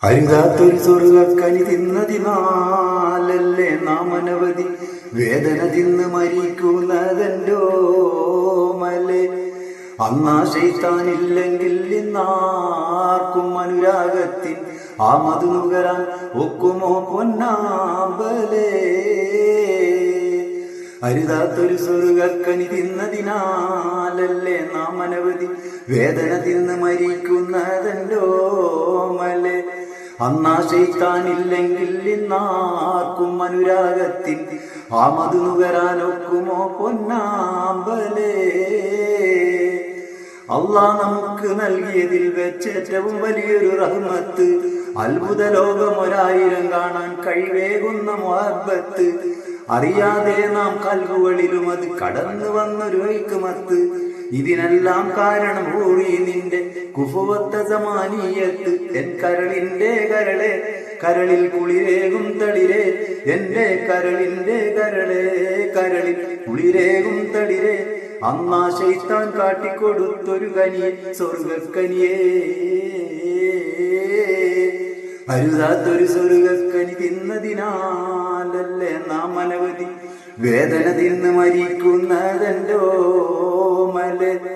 അരുതാത്തൊരു സ്വർഗക്കനി തിന്നതിനാലല്ലേ നാം അനവധി വേദന തിന്ന് മരിക്കുന്നതെന്തോ മലെ. അന്നാ ശൈത്താനില്ലെങ്കിൽ ഇന്നാർക്കും അനുരാഗത്തിൻ ആ മധു നുകരാൻ ഒക്കുമോ പൊന്നാമ്പലേ. അരുതാത്തൊരു സ്വർഗക്കനി തിന്നതിനാലല്ലേ നാം അനവധി വേദന തിന്ന് മരിക്കുന്നതെന്തോ മലെ. അന്നാ ശൈത്താനില്ലെങ്കിൽ ഇന്നാർക്കും അനുരാഗത്തിൻ ആ മധു നുകരാനൊക്കുമോ പൊന്നാമ്പലേ. അള്ളാഹ് നമുക്ക് നൽകിയതിൽ വെച്ച് ഏറ്റവും വലിയൊരു റഹ്മത്ത്, അത്ഭുത ലോകം 1000 കാണാൻ കഴിവേകുന്ന മുഹബ്ബത്ത്. അറിയാതെ നാം കൽബുകളിലും അത് കടന്നു വന്നൊരു ഹിക്മത്ത്. ഇതിനെല്ലാം കാരണം ഊറി നിന്റെ കുഫുവത്ത സമാനീയത്ത്. എൻ കരളിന്റെ കരളെ കരളിൽ കുളിരേകും തളിരെ, എന്റെ കരളിന്റെ കരളെ കരളിൽ കുളിരേകും തളിരെ. അന്നാ ശൈത്താൻ കാട്ടിക്കൊടുത്തൊരു കനിയെ സ്വർഗക്കനിയേ. അരുതാത്തൊരു സ്വർഗക്കനി തിന്നതിനാലല്ലേ നാം അനവധി വേദന തിന്ന് മരിക്കുന്നതെന്തോ മലെ.